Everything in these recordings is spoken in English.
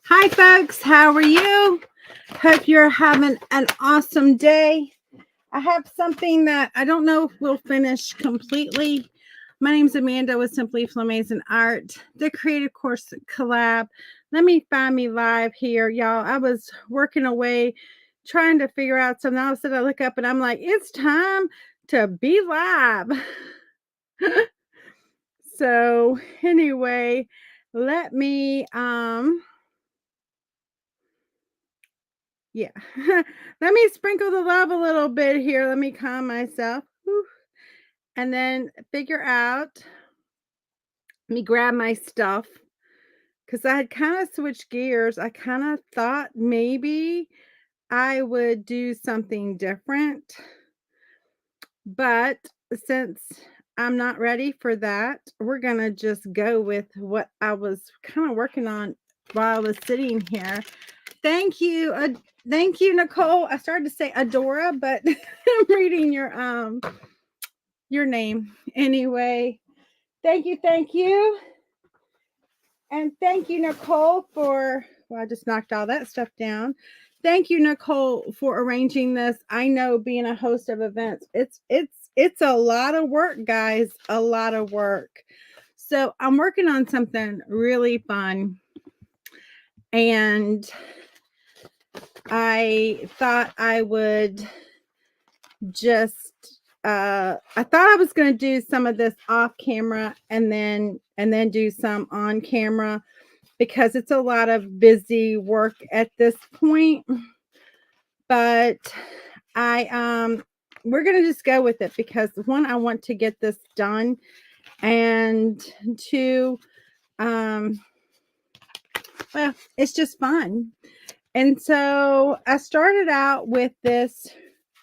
Hi, folks. How are you? Hope you're having an awesome day. I have something that I don't know if we'll finish completely. My name's Amanda with Simply Flamazing Art, the Creative Course Collab. Let me find me live here, y'all. I was working away trying to figure out something. All of a sudden, I look up and I'm like, it's time to be live. So, anyway, let me yeah. Let me sprinkle the love a little bit here. Let me calm myself. Whew. And then figure out. Let me grab my stuff because I had kind of switched gears. I kind of thought maybe I would do something different. But since I'm not ready for that, we're going to just go with what I was kind of working on while I was sitting here. Thank you. Thank you, Nicole. I started to say Adora, but I'm reading your name anyway. Thank you. And thank you, Nicole, for well, I just knocked all that stuff down. Thank you, Nicole, for arranging this. I know being a host of events, it's a lot of work, guys. A lot of work. So I'm working on something really fun. And I thought I would just I thought I was going to do some of this off camera and then do some on camera because it's a lot of busy work at this point. But we're going to just go with it because one, I want to get this done, and two, well, it's just fun. And so I started out with this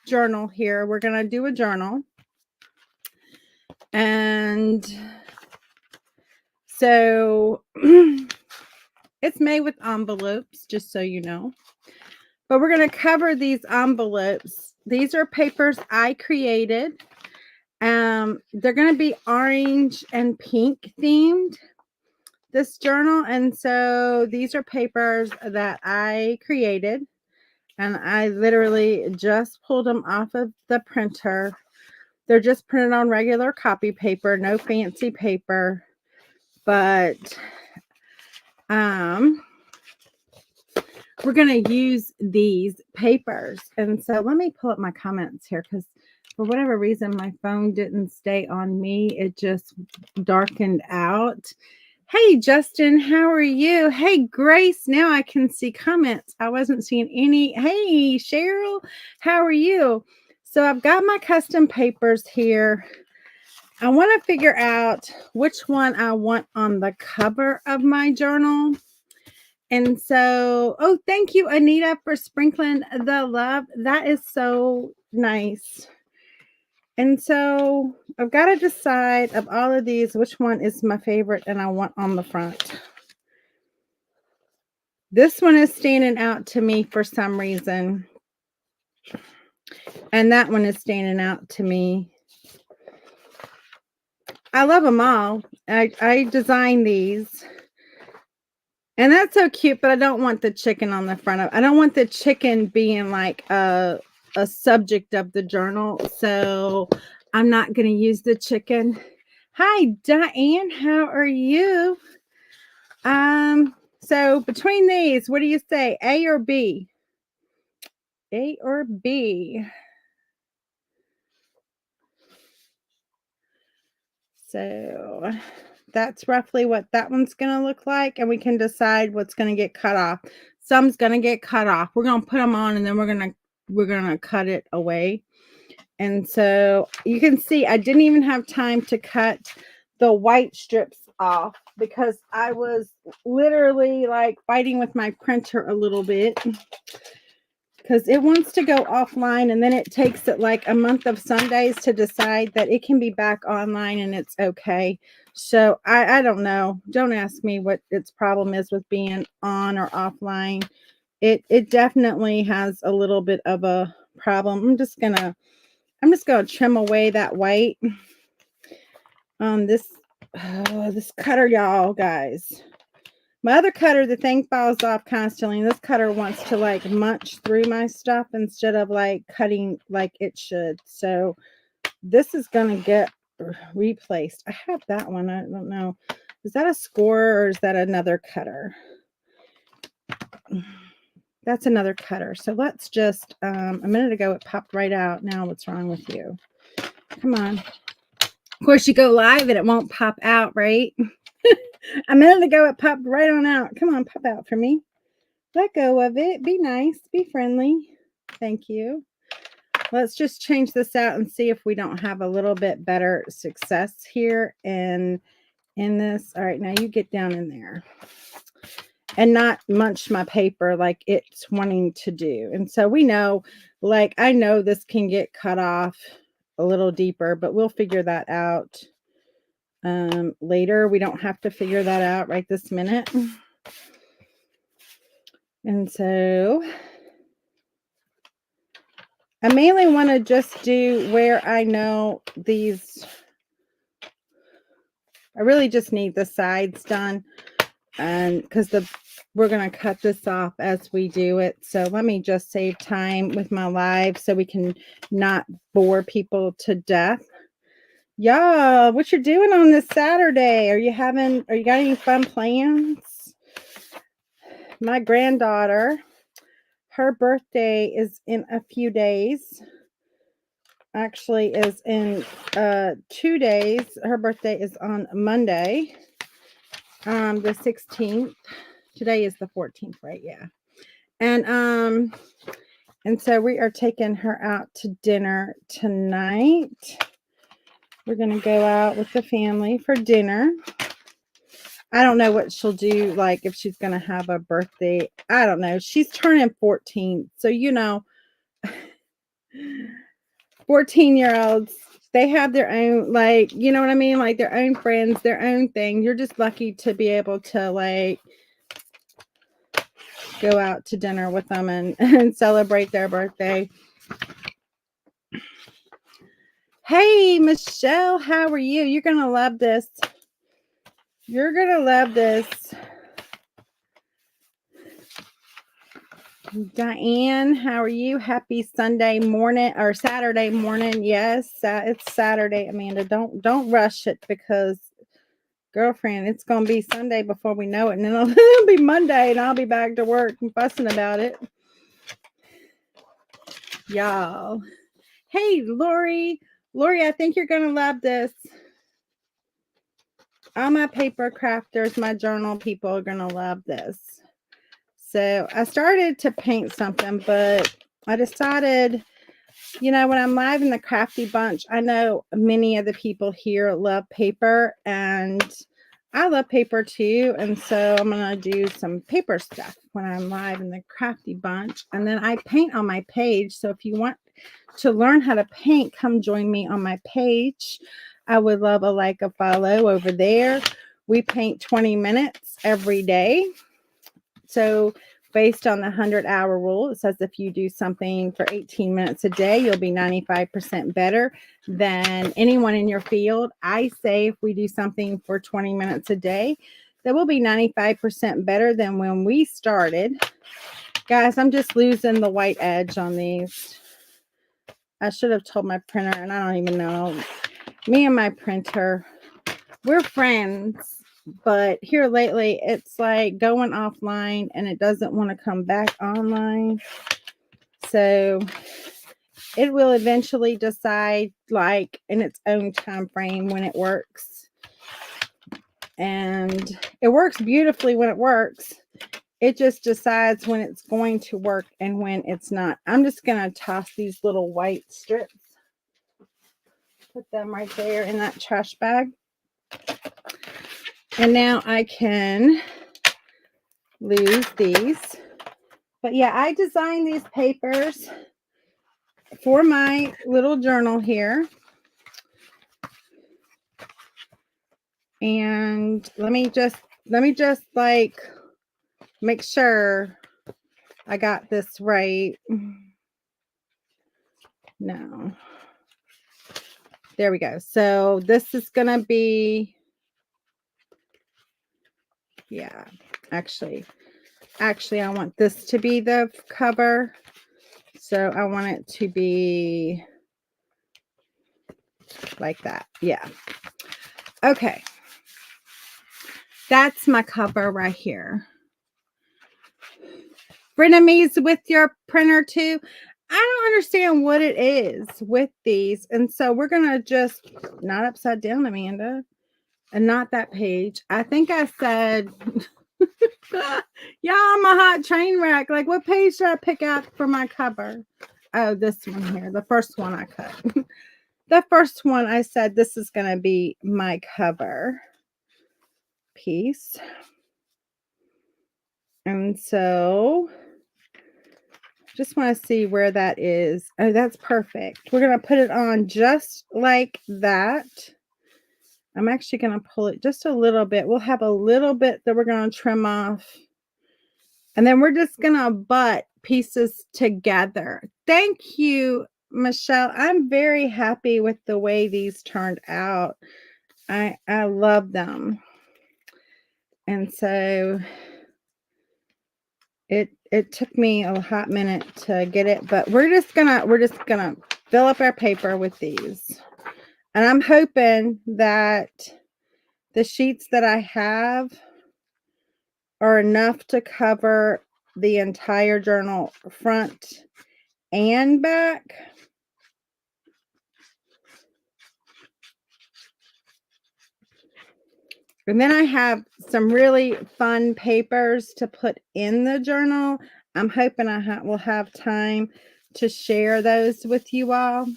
journal here. We're going to do a journal. And so it's made with envelopes, just so you know. But we're going to cover these envelopes. These are papers I created. They're going to be orange and pink themed, this journal. And so these are papers that I created. And I literally just pulled them off of the printer. They're just printed on regular copy paper, no fancy paper. But we're going to use these papers. And so let me pull up my comments here because for whatever reason, my phone didn't stay on me. It just darkened out. Hey, Justin, how are you? Hey, Grace, now I can see comments. I wasn't seeing any. Hey, Cheryl, how are you? So I've got my custom papers here. I want to figure out which one I want on the cover of my journal. And so, oh, thank you, Anita, for sprinkling the love. That is so nice. And so I've got to decide of all of these, which one is my favorite and I want on the front. This one is standing out to me for some reason. And that one is standing out to me. I love them all. I designed these. And that's so cute, but I don't want the chicken on the front of it. I don't want the chicken being like a subject of the journal. So I'm not going to use the chicken. Hi, Diane. How are you? So between these, what do you say? A or B? A or B? So that's roughly what that one's going to look like. And we can decide what's going to get cut off. Some's going to get cut off. We're going to put them on and then we're going to cut it away. And so you can see I didn't even have time to cut the white strips off because I was literally like fighting with my printer a little bit because it wants to go offline and then it takes it like a month of Sundays to decide that it can be back online and it's okay. So I don't know. Don't ask me what its problem is with being on or offline. It definitely has a little bit of a problem. I'm just gonna trim away that white. This cutter, y'all, guys. My other cutter, the thing falls off constantly. And this cutter wants to like munch through my stuff instead of like cutting like it should. So this is going to get replaced. I have that one. I don't know. Is that a score or is that another cutter? That's another cutter. So let's just, a minute ago it popped right out. Now what's wrong with you? Come on. Of course you go live and it won't pop out, right? A minute ago it popped right on out. Come on, pop out for me. Let go of it. Be nice. Be friendly. Thank you. Let's just change this out and see if we don't have a little bit better success here in this. All right, now you get down in there and not munch my paper like it's wanting to do. And so we know, like, I know this can get cut off a little deeper, but we'll figure that out later. We don't have to figure that out right this minute. And so I mainly want to just do where I know these, I really just need the sides done, and because we're going to cut this off as we do it. So let me just save time with my live so we can not bore people to death. Y'all, what you're doing on this Saturday? Are you got any fun plans? My granddaughter, her birthday is in a few days. Actually is in 2 days. Her birthday is on Monday, the 16th. Today is the 14th, right? Yeah. And so we are taking her out to dinner tonight. We're gonna go out with the family for dinner. I don't know what she'll do, like if she's gonna have a birthday. I don't know. She's turning 14, so 14-year-olds, they have their own, like, you know what I mean? Like their own friends, their own thing. You're just lucky to be able to like go out to dinner with them and celebrate their birthday. Hey, Michelle, how are you? You're going to love this. You're going to love this. Diane, how are you? Happy Sunday morning or Saturday morning. Yes, it's Saturday, Amanda. Don't rush it because, girlfriend, it's going to be Sunday before we know it. And then it'll be Monday and I'll be back to work and fussing about it. Y'all. Hey, Lori. Lori, I think you're going to love this. All my paper crafters, my journal people are going to love this. So I started to paint something, but I decided, when I'm live in the Crafty Bunch, I know many of the people here love paper, and I love paper too. And so I'm going to do some paper stuff when I'm live in the Crafty Bunch. And then I paint on my page. So if you want to learn how to paint, come join me on my page. I would love a follow over there. We paint 20 minutes every day. So based on the 100-hour rule, it says if you do something for 18 minutes a day, you'll be 95% better than anyone in your field. I say if we do something for 20 minutes a day, that will be 95% better than when we started. Guys, I'm just losing the white edge on these. I should have told my printer, and I don't even know. Me and my printer, we're friends. But here lately, it's like going offline and it doesn't want to come back online. So it will eventually decide, like, in its own time frame when it works. And it works beautifully when it works. It just decides when it's going to work and when it's not. I'm just going to toss these little white strips. Put them right there in that trash bag. And now I can lose these. But yeah, I designed these papers for my little journal here. And let me just like make sure I got this right. No. There we go. So this is going to be, yeah. Actually, I want this to be the cover. So I want it to be like that. Yeah. Okay. That's my cover right here. Frenemies with your printer too. I don't understand what it is with these. And so we're going to just, not upside down, Amanda, and not that page. I think I said, yeah, I'm a hot train wreck. Like, what page should I pick out for my cover? Oh, this one here. The first one I cut. The first one I said, this is going to be my cover piece. And so just want to see where that is. Oh, that's perfect. We're going to put it on just like that. I'm actually going to pull it just a little bit. We'll have a little bit that we're going to trim off. And then we're just going to butt pieces together. Thank you, Michelle. I'm very happy with the way these turned out. I love them. And so it took me a hot minute to get it, but we're just gonna fill up our paper with these. And I'm hoping that the sheets that I have are enough to cover the entire journal front and back. And then I have some really fun papers to put in the journal. I'm hoping I will have time to share those with you all.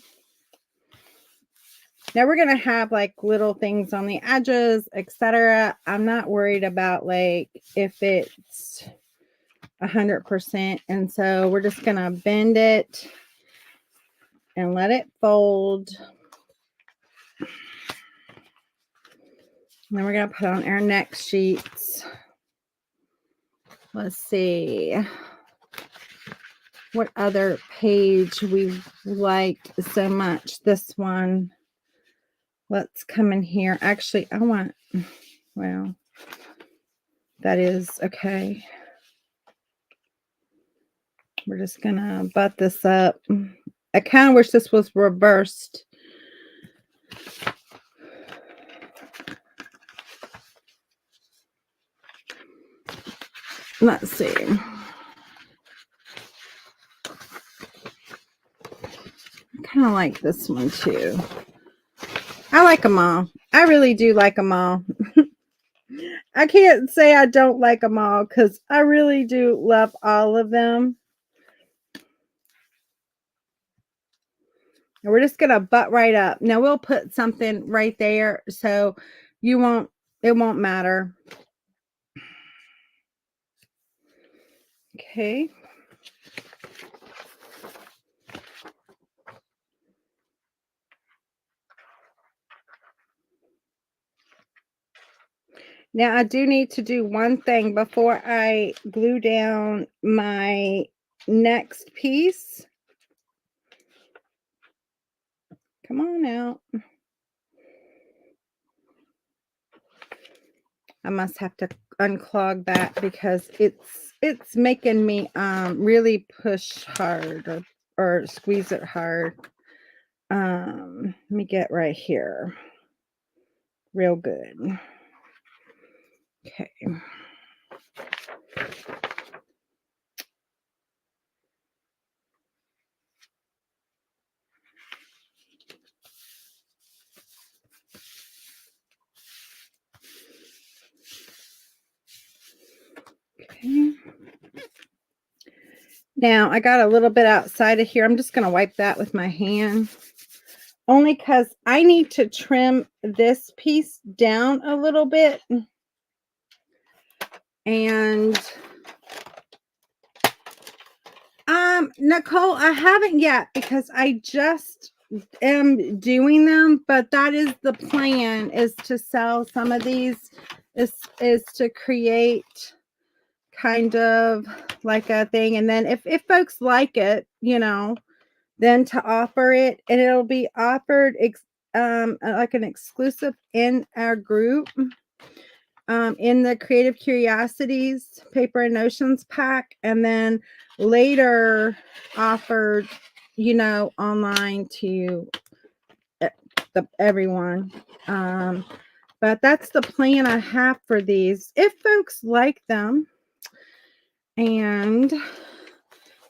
Now we're going to have like little things on the edges, etc. I'm not worried about like if it's 100%. And so we're just going to bend it and let it fold. And then we're going to put on our next sheets. Let's see what other page we liked so much. This one. Let's come in here. Actually, I want, well, that is okay. We're just going to butt this up. I kind of wish this was reversed. Let's see. I kind of like this one too. I like them all. I really do like them all. I can't say I don't like them all because I really do love all of them. And we're just going to butt right up. Now we'll put something right there so it won't matter. Okay. Now I do need to do one thing before I glue down my next piece. Come on out. I must have to unclog that because it's making me really push hard or squeeze it hard. Let me get right here. Real good. Okay. Okay. Now I got a little bit outside of here. I'm just going to wipe that with my hand. Only because I need to trim this piece down a little bit. And Nicole, I haven't yet because I just am doing them, but that is the plan, is to sell some of these, is to create kind of like a thing. And then if folks like it, you know, then to offer it, and it'll be offered like an exclusive in our group. in the Creative Curiosities Paper and Notions pack, and then later offered, you know, online to everyone. But that's the plan I have for these, if folks like them. And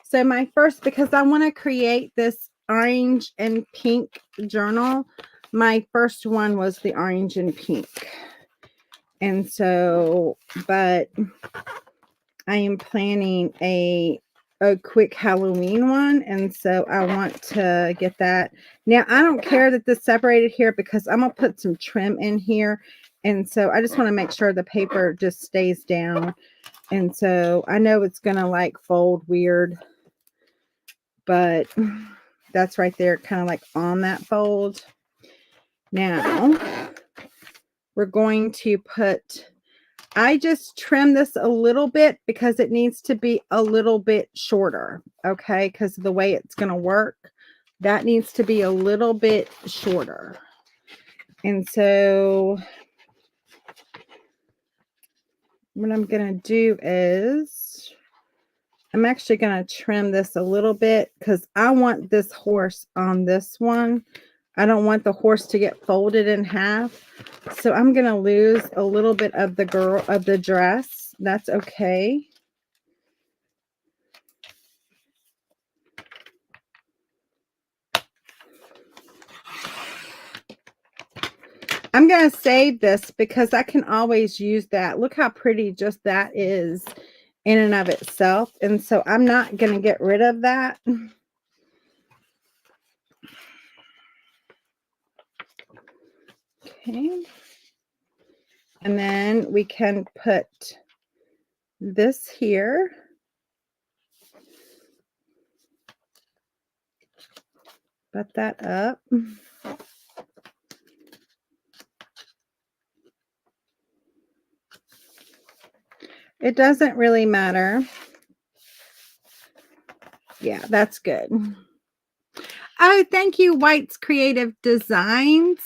so my first, because I want to create this orange and pink journal, my first one was the orange and pink. And so, but I am planning a quick Halloween one, and so I want to get that. Now, I don't care that this separated here because I'm going to put some trim in here, and so I just want to make sure the paper just stays down. And so I know it's going to like fold weird, but that's right there, kind of like on that fold. Now, we're going to put... I just trim this a little bit because it needs to be a little bit shorter, okay? Because of the way it's going to work, that needs to be a little bit shorter. And so what I'm going to do is I'm actually going to trim this a little bit because I want this horse on this one. I don't want the horse to get folded in half. So I'm going to lose a little bit of the dress. That's okay. I'm going to save this because I can always use that. Look how pretty just that is in and of itself. And so I'm not going to get rid of that. Okay. And then we can put this here. Put that up. It doesn't really matter. Yeah, that's good. Oh, thank you, White's Creative Designs.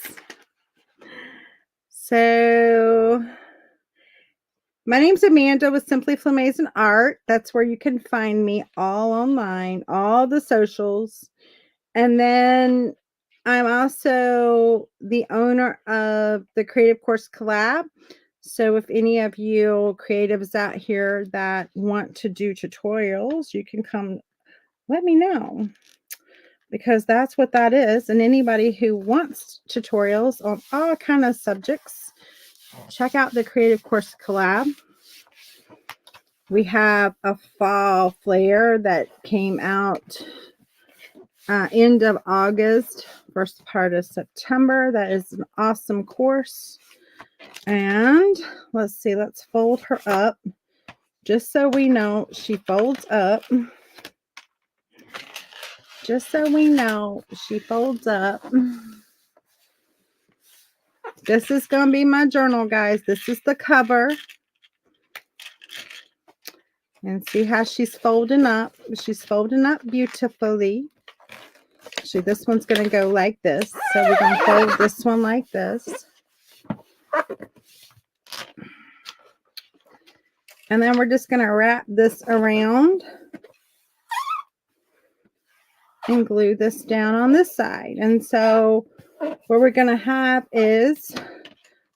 So my name's Amanda with Simply Flamazon Art. That's where you can find me all online, all the socials. And then I'm also the owner of the Creative Course Collab. So if any of you creatives out here that want to do tutorials, you can come let me know, because that's what that is. And anybody who wants tutorials on all kind of subjects, check out the Creative Course Collab. We have a fall flare that came out end of August, first part of September. That is an awesome course. And let's see, let's fold her up just so we know she folds up. Just so we know she folds up. This is going to be my journal, guys. This is the cover. And see how she's folding up. She's folding up beautifully. Actually, this one's going to go like this. So we're going to fold this one like this. And then we're just going to wrap this around and glue this down on this side. And so what we're going to have is,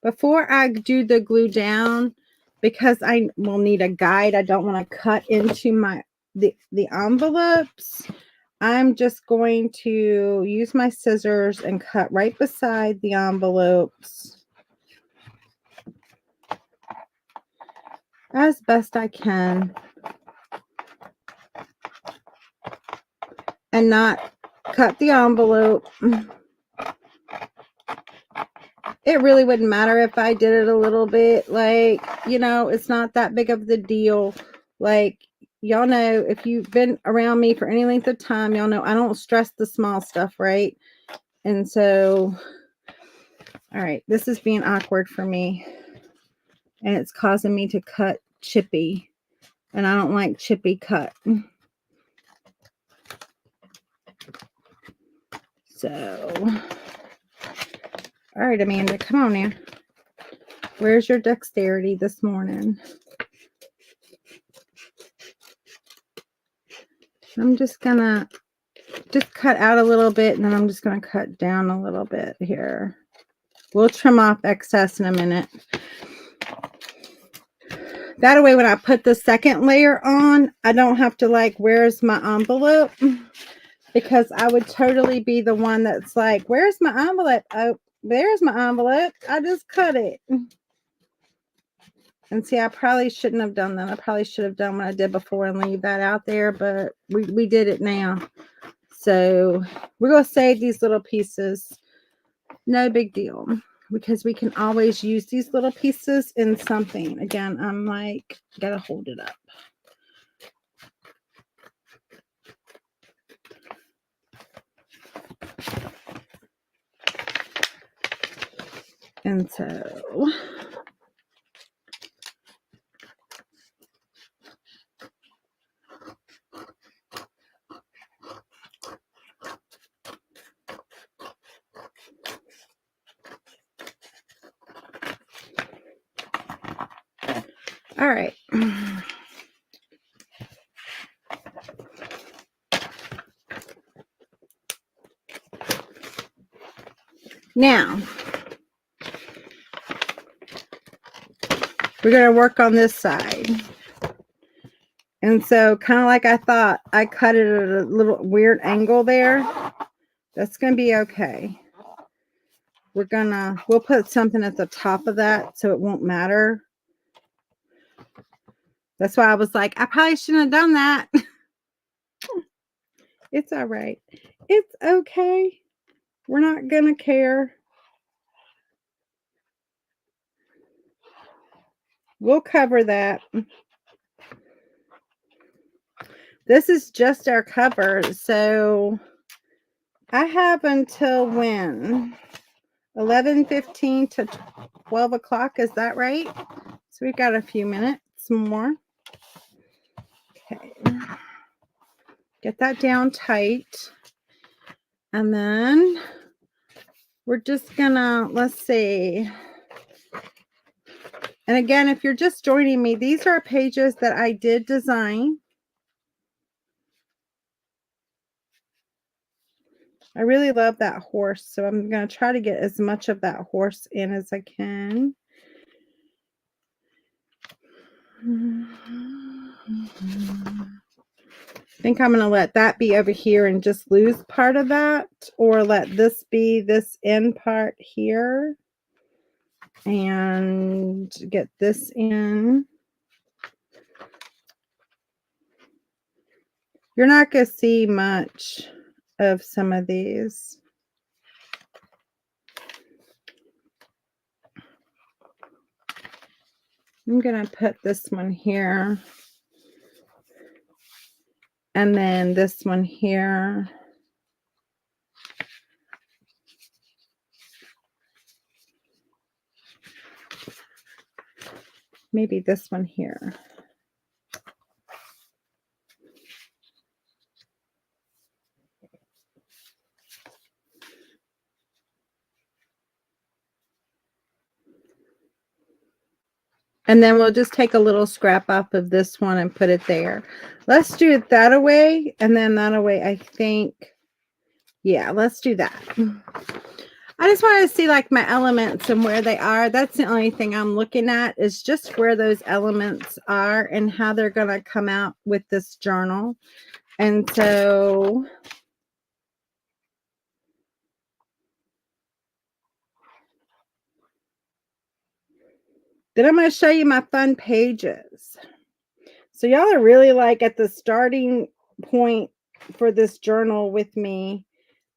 before I do the glue down, because I will need a guide, I don't want to cut into the envelopes. I'm just going to use my scissors and cut right beside the envelopes as best I can, and not cut the envelope. It really wouldn't matter if I did it a little bit, like, you know, it's not that big of the deal. Like, y'all know, if you've been around me for any length of time, y'all know I don't stress the small stuff, right? And so, all right, this is being awkward for me, and it's causing me to cut chippy, and I don't like chippy cut. So, all right, Amanda, come on now. Where's your dexterity this morning? I'm just gonna cut out a little bit, and then I'm just gonna cut down a little bit here. We'll trim off excess in a minute. That way, when I put the second layer on, I don't have to like, where's my envelope? Because I would totally be the one that's like, where's my envelope? Oh, there's my envelope. I just cut it. And see, I probably shouldn't have done that. I probably should have done what I did before and leave that out there, but we did it now. So we're going to save these little pieces. No big deal, because we can always use these little pieces in something. Again, I'm like, gotta hold it up. And so all right. Now, we're going to work on this side. And so, kind of like I thought, I cut it at a little weird angle there. That's going to be okay. We'll put something at the top of that so it won't matter. That's why I was like, I probably shouldn't have done that. It's all right. It's okay. We're not going to care. We'll cover that. This is just our cover. So I have until when? 11:15 to 12 o'clock. Is that right? So we've got a few minutes more. Okay. Get that down tight. And then we're just gonna, let's see. And again, if you're just joining me, these are pages that I did design. I really love that horse, so I'm going to try to get as much of that horse in as I can. I think I'm going to let that be over here and just lose part of that, or let this be this end part here and get this in. You're not going to see much of some of these. I'm going to put this one here. And then this one here. Maybe this one here. And then we'll just take a little scrap off of this one and put it there. Let's do it that away. And then that away, I think, yeah, let's do that. I just want to see like my elements and where they are. That's the only thing I'm looking at, is just where those elements are and how they're going to come out with this journal. And so then I'm going to show you my fun pages. So y'all are really like at the starting point for this journal with me.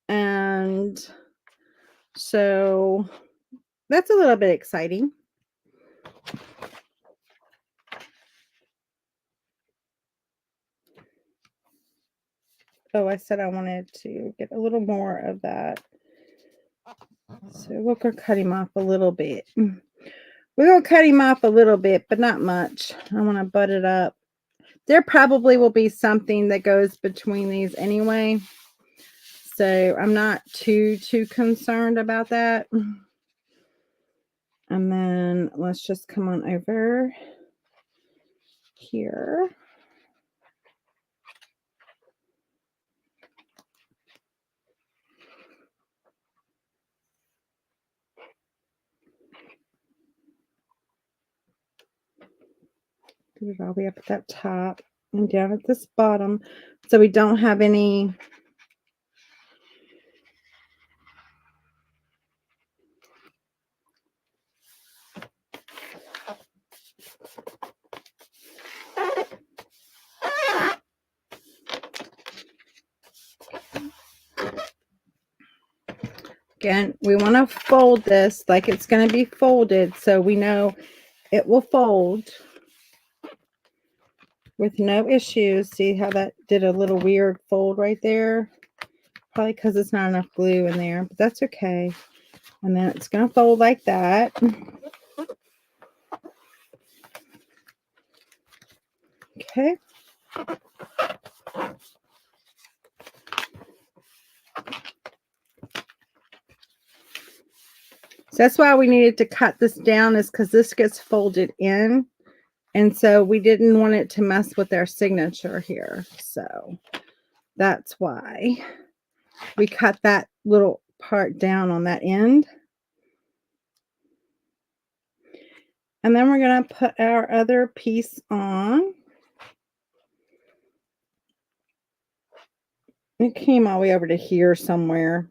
And so that's a little bit exciting. Oh, I said I wanted to get a little more of that. So we're going to cut him off a little bit. We're going to cut him off a little bit, but not much. I want to butt it up. There probably will be something that goes between these anyway. So I'm not too concerned about that. And then let's just come on over here. Put it all the way up at that top and down at this bottom so we don't have any again, we want to fold this like it's going to be folded so we know it will fold with no issues. See how that did a little weird fold right there? Probably because it's not enough glue in there, but that's okay. And then it's going to fold like that. Okay. So that's why we needed to cut this down, is because this gets folded in. And so we didn't want it to mess with our signature here. So that's why we cut that little part down on that end. And then we're going to put our other piece on. It came all the way over to here somewhere.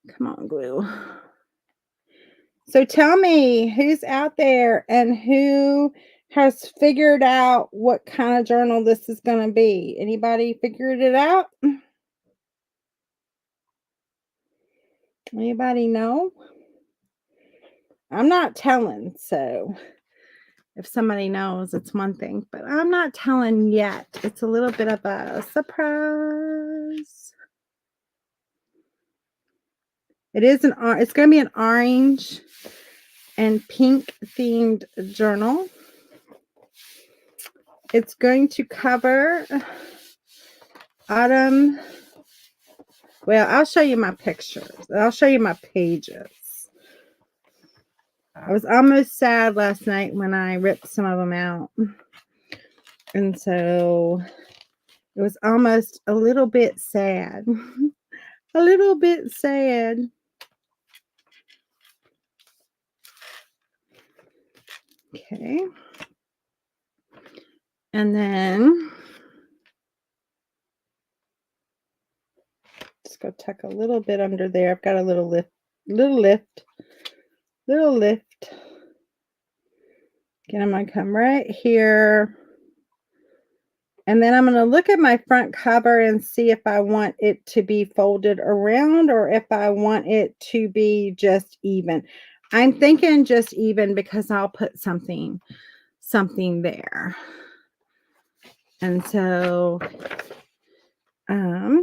Come on, glue. So tell me who's out there and who has figured out what kind of journal this is going to be. Anybody figured it out? Anybody know? I'm not telling, so if somebody knows, it's one thing, but I'm not telling yet. It's a little bit of a surprise. It's going to be an orange and pink themed journal. It's going to cover autumn. Well, I'll show you my pictures. I'll show you my pages. I was almost sad last night when I ripped some of them out. And so it was almost a little bit sad. A little bit sad. Okay. And then just go tuck a little bit under there. I've got a little lift. Again, I'm going to come right here. And then I'm going to look at my front cover and see if I want it to be folded around or if I want it to be just even. I'm thinking just even because I'll put something there. And so, but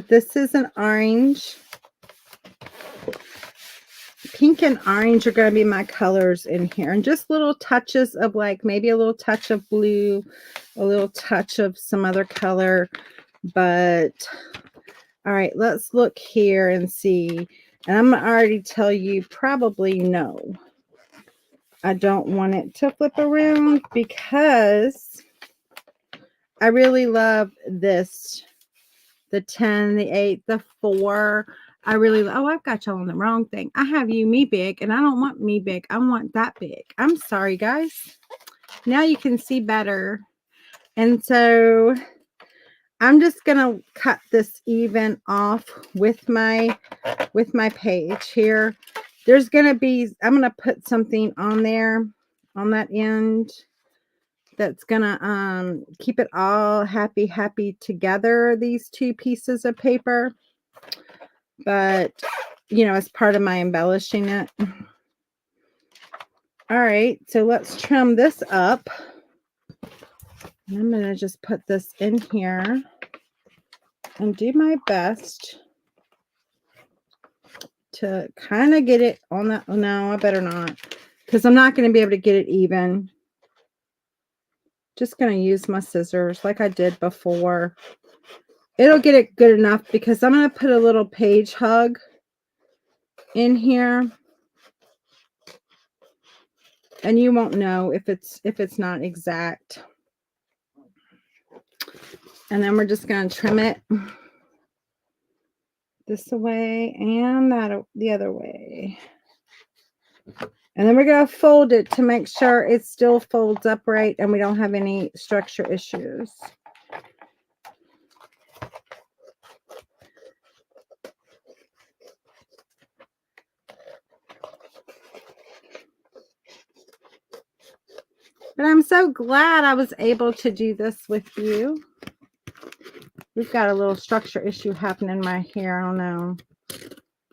this is an orange. Pink and orange are going to be my colors in here. And just little touches of like maybe a little touch of blue, a little touch of some other color. But, all right, let's look here and see. And I'm going to already tell you probably no. I don't want it to flip around because I really love this. The 10, the 8, the 4. I really, oh, I've got y'all on the wrong thing. I have you me big, and I don't want me big. I want that big. I'm sorry, guys. Now you can see better. And so I'm just going to cut this even off with my page here. There's going to be, I'm going to put something on there on that end that's going to keep it all happy together, these two pieces of paper. But, you know, as part of my embellishing it. All right, so let's trim this up. And I'm going to just put this in here and do my best to kind of get it on that. Oh, no, I better not, because I'm not going to be able to get it even. Just going to use my scissors like I did before. It'll get it good enough because I'm going to put a little page hug in here. And you won't know if it's not exact. And then we're just going to trim it this way and that the other way. And then we're going to fold it to make sure it still folds upright and we don't have any structure issues. But I'm so glad I was able to do this with you. We've got a little structure issue happening right here. I don't know.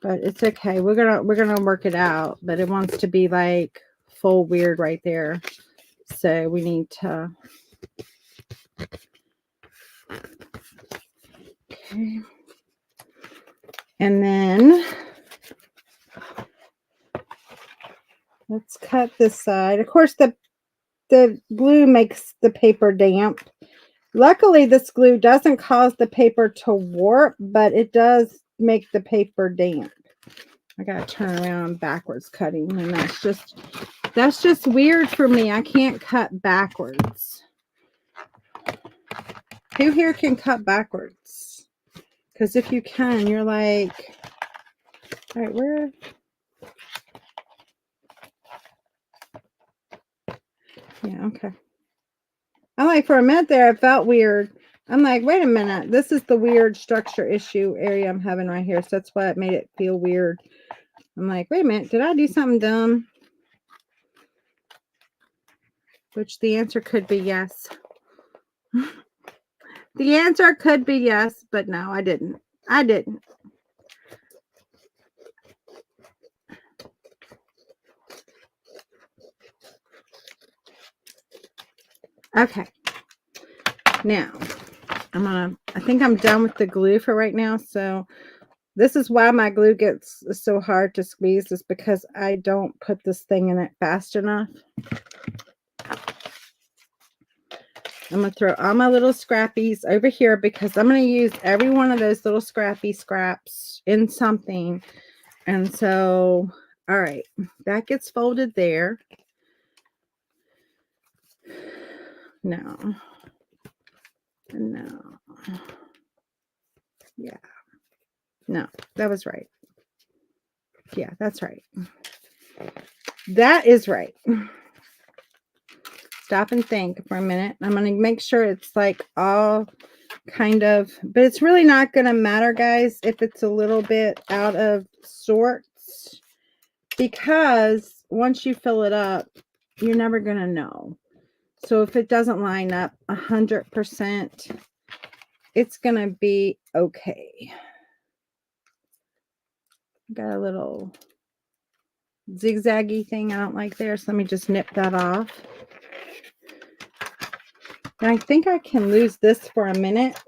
But it's okay. We're gonna work it out. But it wants to be like full weird right there. So we need to. Okay. And then let's cut this side. Of course, the glue makes the paper damp. Luckily, this glue doesn't cause the paper to warp, but it does make the paper damp. I gotta turn around backwards cutting, and that's just weird for me. I can't cut backwards. Who here can cut backwards? Because if you can, you're like, all right, where? Yeah, okay. I'm like, for a minute there, it felt weird. I'm like, wait a minute. This is the weird structure issue area I'm having right here. So that's why it made it feel weird. I'm like, wait a minute. Did I do something dumb? Which the answer could be yes. The answer could be yes, but no, I didn't. I didn't. Okay. Now, I think I'm done with the glue for right now. So this is why my glue gets so hard to squeeze, is because I don't put this thing in it fast enough. I'm going to throw all my little scrappies over here because I'm going to use every one of those little scraps in something. And so, all right, that gets folded there. No. Yeah. No, that was right. Yeah, that's right. That is right. Stop and think for a minute. I'm going to make sure it's like all kind of, but it's really not going to matter, guys, if it's a little bit out of sorts, because once you fill it up, you're never going to know. So if it doesn't line up 100%, it's going to be okay. Got a little zigzaggy thing I don't like there, so let me just nip that off. And I think I can lose this for a minute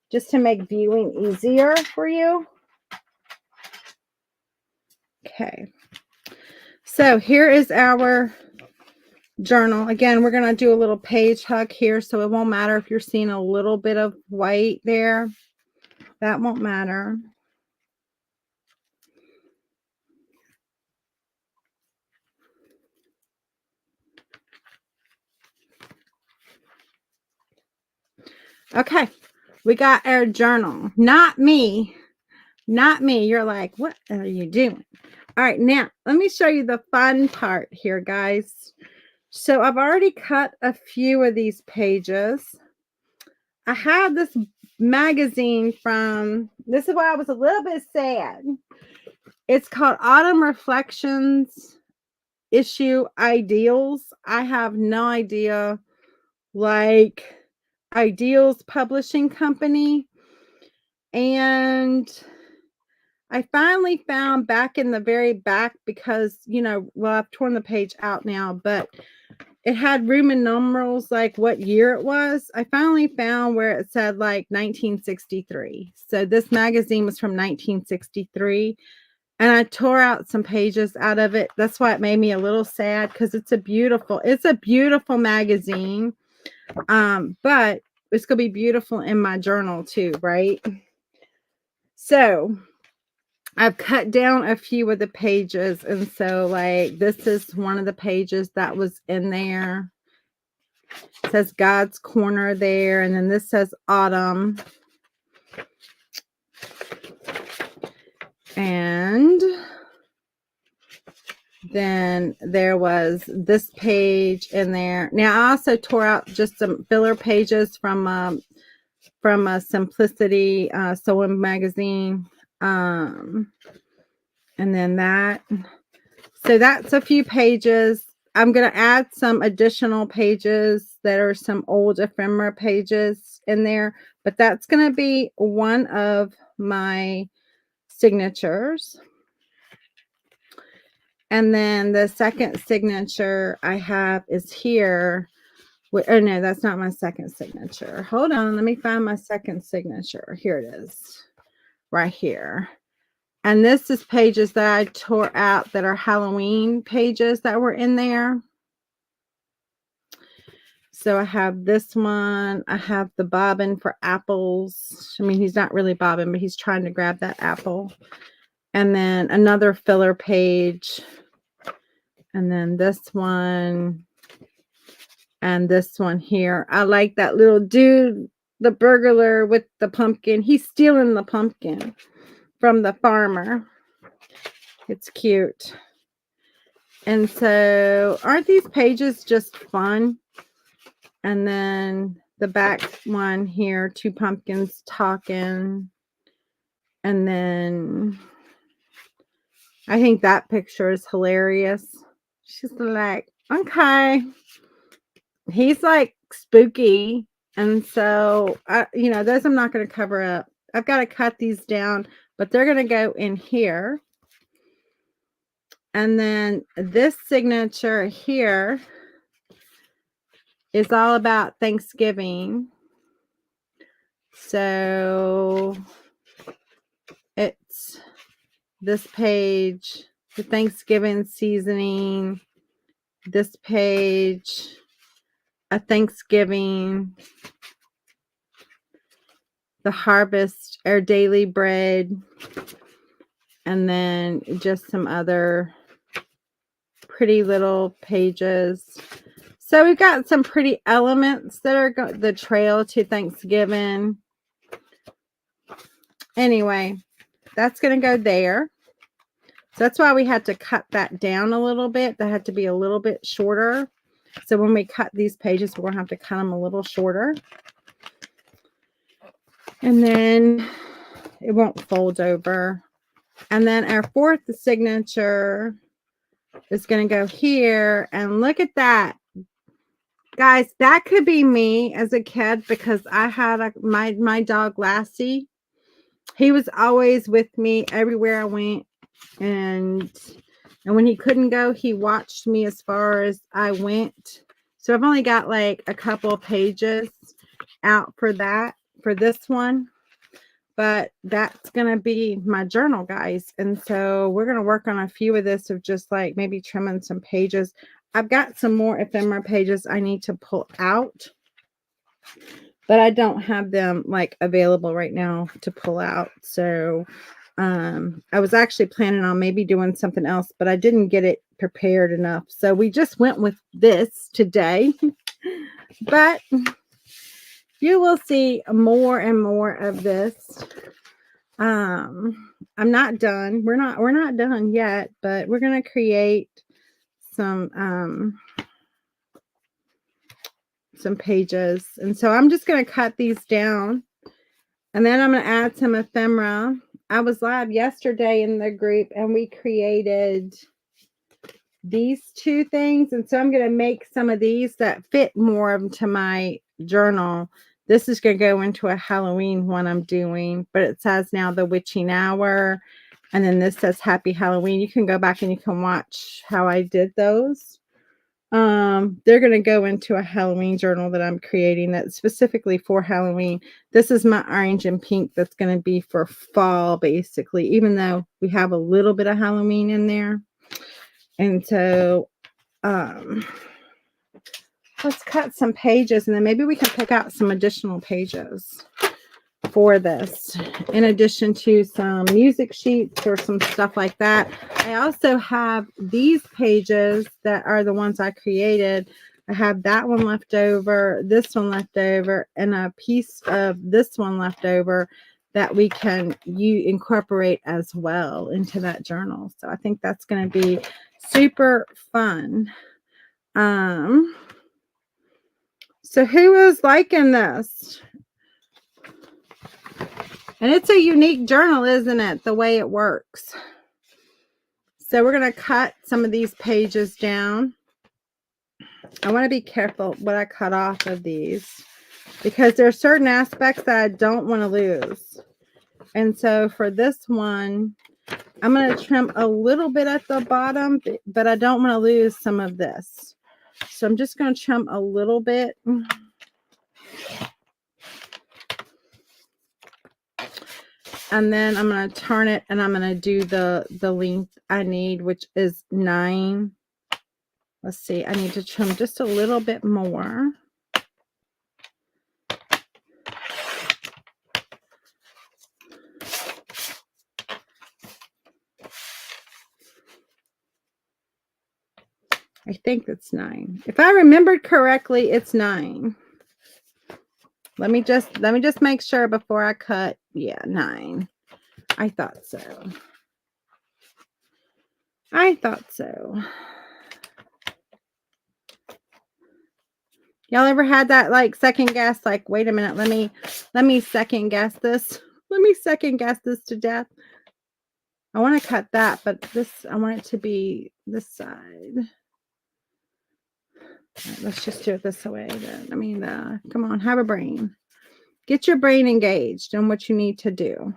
just to make viewing easier for you. Okay. So here is our journal. Again, we're going to do a little page hug here, so it won't matter if you're seeing a little bit of white there. That won't matter. Okay, we got our journal. Not me. Not me. You're like, what are you doing? All right, now let me show you the fun part here, guys. So I've already cut a few of these pages. I have this magazine from, this is why I was a little bit sad. It's called Autumn Reflections Issue Ideals. I have no idea, like Ideals Publishing Company. And I finally found back in the very back, because, you know, well, I've torn the page out now, but it had Roman numerals, like what year it was. I finally found where it said like 1963. So this magazine was from 1963. And I tore out some pages out of it. That's why it made me a little sad, because it's a beautiful magazine. But it's going to be beautiful in my journal too, right? So I've cut down a few of the pages. And so like, this is one of the pages that was in there. It says God's Corner there. And then this says Autumn. And then there was this page in there. Now I also tore out just some filler pages from a Simplicity sewing magazine. And then that. So that's a few pages. I'm going to add some additional pages that are some old ephemera pages in there. But that's going to be one of my signatures. And then the second signature I have is here. Oh, no, that's not my second signature. Hold on. Let me find my second signature. Here it is. Right here. And this is pages that I tore out that are Halloween pages that were in there. So I have this one. I have the bobbin for apples. I mean, he's not really bobbing, but he's trying to grab that apple. And then another filler page. And then this one. And this one here. I like that little dude, the burglar with the pumpkin. He's stealing the pumpkin from the farmer. It's cute. And so, aren't these pages just fun? And then the back one here, two pumpkins talking. And then I think that picture is hilarious. She's like, okay. He's like spooky. And so, you know, those I'm not going to cover up. I've got to cut these down, but they're going to go in here. And then this signature here is all about Thanksgiving. So it's this page, the Thanksgiving seasoning, this page, a Thanksgiving, the harvest, our daily bread, and then just some other pretty little pages. So we've got some pretty elements that are the trail to Thanksgiving. Anyway, that's going to go there. So that's why we had to cut that down a little bit. That had to be a little bit shorter. So when we cut these pages, we're going to have to cut them a little shorter. And then it won't fold over. And then our fourth signature is going to go here. And look at that. Guys, that could be me as a kid because I had my dog Lassie. He was always with me everywhere I went. And when he couldn't go, he watched me as far as I went. So I've only got like a couple of pages out for this one. But that's going to be my journal, guys. And so we're going to work on a few of this of just like maybe trimming some pages. I've got some more ephemera pages I need to pull out. But I don't have them like available right now to pull out. So I was actually planning on maybe doing something else, but I didn't get it prepared enough. So we just went with this today. But you will see more and more of this. I'm not done. We're not done yet, but we're going to create some pages. And so I'm just going to cut these down. And then I'm going to add some ephemera. I was live yesterday in the group and we created these two things. And so I'm going to make some of these that fit more into my journal. This is going to go into a Halloween one I'm doing, but it says now the witching hour. And then this says happy Halloween. You can go back and you can watch how I did those. They're going to go into a Halloween journal that I'm creating that's specifically for Halloween. This is my orange and pink that's going to be for fall, basically, even though we have a little bit of Halloween in there. And so, let's cut some pages, and then maybe we can pick out some additional pages for this, in addition to some music sheets or some stuff like that. I also have these pages that are the ones I created. I have that one left over, this one left over, and a piece of this one left over that we can incorporate as well into that journal. So I think that's going to be super fun. So who is liking this? And it's a unique journal, isn't it? The way it works. So we're going to cut some of these pages down. I want to be careful what I cut off of these, because there are certain aspects that I don't want to lose. And so for this one, I'm going to trim a little bit at the bottom, but I don't want to lose some of this. So I'm just going to trim a little bit. And then I'm going to turn it, and I'm going to do the length I need, which is 9. Let's see. I need to trim just a little bit more. I think that's 9. If I remembered correctly, it's 9. Let me just make sure before I cut. Yeah, 9. I thought so. I thought so. Y'all ever had that like second guess? Like, wait a minute, let me second guess this. Let me second guess this to death. I want to cut that, but this, I want it to be this side. All right, let's just do it this way. Come on, have a brain. Get your brain engaged on what you need to do.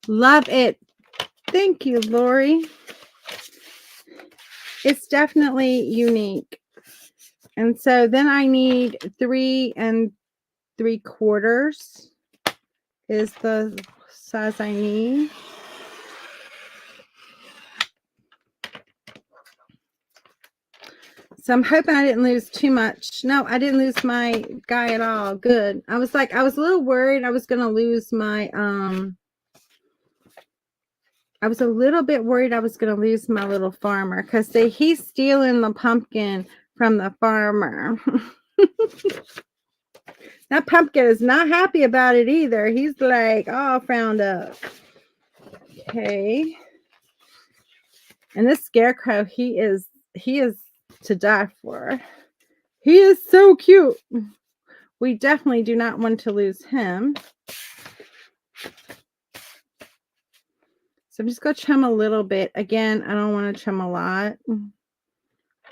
Love it. Thank you, Lori. It's definitely unique. And so then I need 3 3/4 is the size I need. So I'm hoping I didn't lose too much. No, I didn't lose my guy at all. Good. I was a little worried I was going to lose my, I was a little bit worried I was going to lose my little farmer, because he's stealing the pumpkin from the farmer. That pumpkin is not happy about it either. He's like all frowned up. Okay. And this scarecrow, he is to die for. He is so cute. We definitely do not want to lose him. So I'm just going to trim a little bit. Again, I don't want to trim a lot.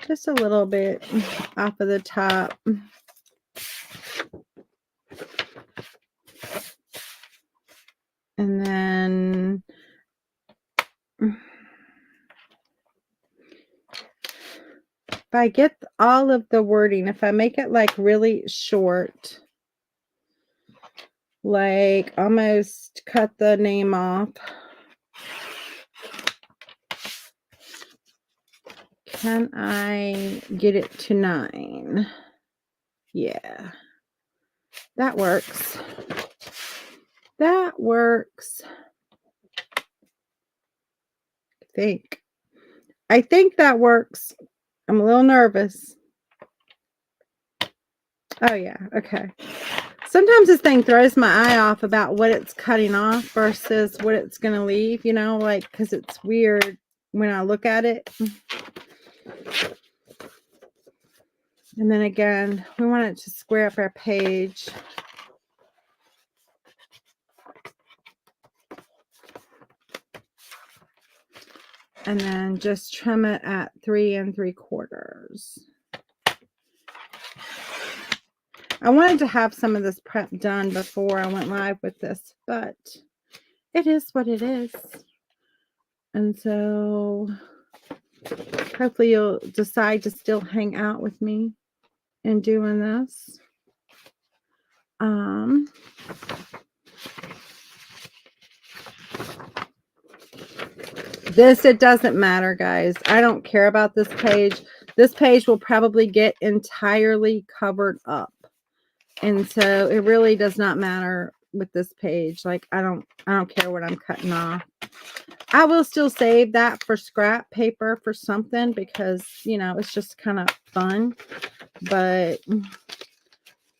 Just a little bit off of the top. And then if I get all of the wording, if I make it like really short, like almost cut the name off, can I get it to 9? Yeah, that works. That works. I think that works. I'm a little nervous. Oh yeah, okay. Sometimes this thing throws my eye off about what it's cutting off versus what it's going to leave, you know, like, because it's weird when I look at it. And then again, we want it to square up our page. And then just trim it at 3 3/4. I wanted to have some of this prep done before I went live with this, but it is what it is. And so hopefully you'll decide to still hang out with me in doing this. This, it doesn't matter, guys. I don't care about this page. This page will probably get entirely covered up. And so it really does not matter with this page. Like, I don't care what I'm cutting off. I will still save that for scrap paper for something because, you know, it's just kind of fun. But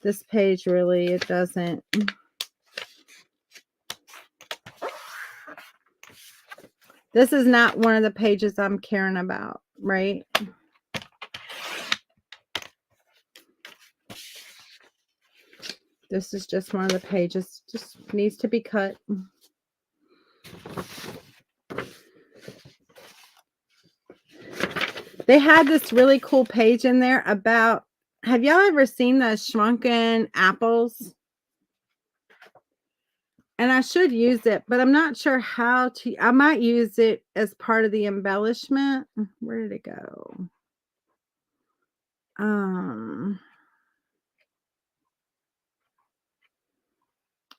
this page really, it doesn't. This is not one of the pages I'm caring about, right? This is just one of the pages. Just needs to be cut. They had this really cool page in there about, have y'all ever seen the shrunken apples? And I should use it, but I'm not sure how to. I might use it as part of the embellishment. Where did it go?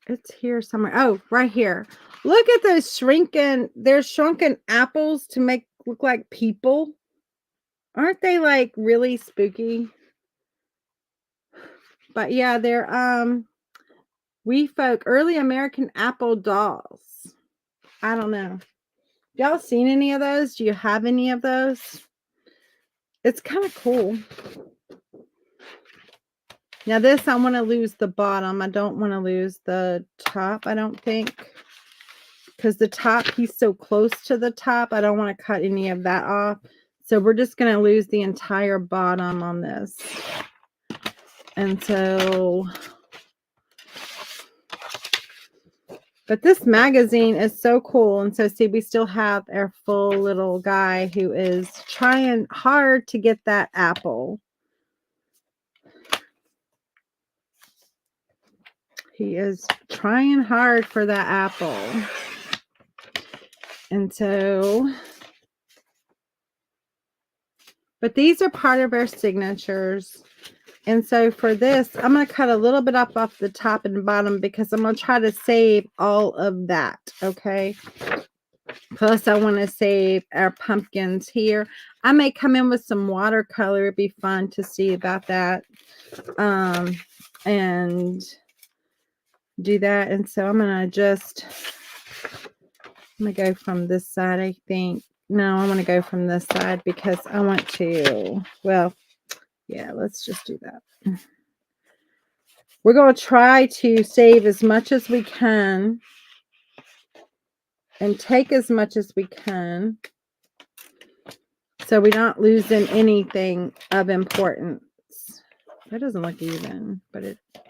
It's here somewhere. Oh, right here. Look at those shrunken. They're shrunken apples to make look like people. Aren't they like really spooky? But yeah, they're we folk early American apple dolls. I don't know. Y'all seen any of those? Do you have any of those? It's kind of cool. Now this, I want to lose the bottom. I don't want to lose the top, I don't think. Because the top, he's so close to the top. I don't want to cut any of that off. So we're just going to lose the entire bottom on this. And so, but this magazine is so cool. And so see, we still have our full little guy who is trying hard to get that apple. He is trying hard for that apple. And so, but these are part of our signatures. And so for this, I'm going to cut a little bit off the top and bottom because I'm going to try to save all of that, okay? Plus, I want to save our pumpkins here. I may come in with some watercolor. It'd be fun to see about that. And do that. And so I'm going to go from this side, I think. No, I want to go from this side because I want to, well, yeah, let's just do that. We're going to try to save as much as we can and take as much as we can so we're not losing anything of importance. That doesn't look even, but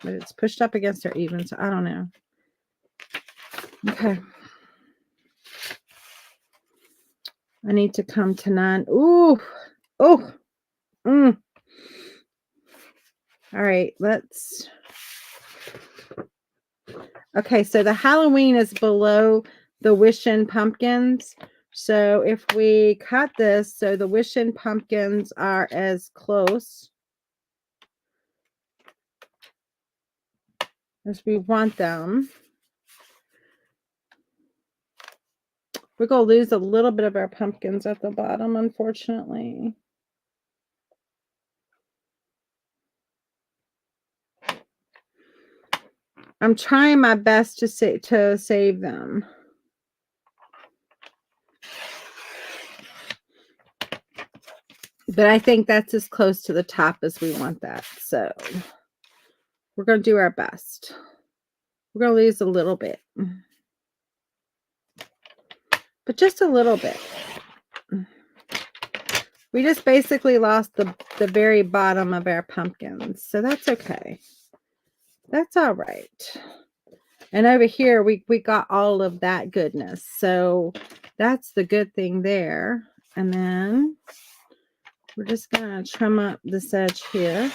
it's pushed up against our even, so I don't know. Okay. I need to come to 9. Ooh. Oh. All right, let's. Okay, so the Halloween is below the Wishing Pumpkins. So if we cut this, so the Wishing Pumpkins are as close as we want them. We're going to lose a little bit of our pumpkins at the bottom, unfortunately. I'm trying my best to save them. But I think that's as close to the top as we want that. So we're going to do our best. We're going to lose a little bit. But just a little bit. We just basically lost the very bottom of our pumpkins. So that's okay. That's all right. And over here, we got all of that goodness. So that's the good thing there. And then we're just going to trim up this edge here.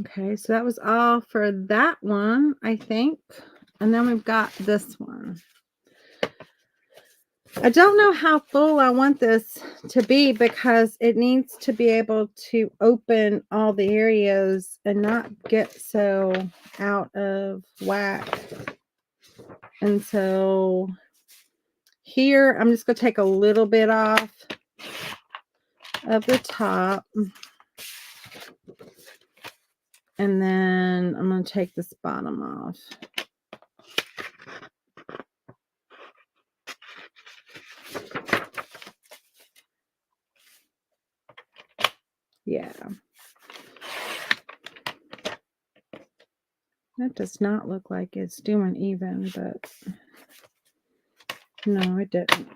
Okay, so that was all for that one, I think. And then we've got this one. I don't know how full I want this to be because it needs to be able to open all the areas and not get so out of whack. And so here, I'm just going to take a little bit off of the top. And then I'm going to take this bottom off. Yeah. That does not look like it's doing even, but no, it didn't.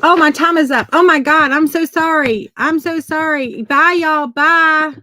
Oh, my time is up. Oh my God, I'm so sorry. I'm so sorry. Bye, y'all. Bye.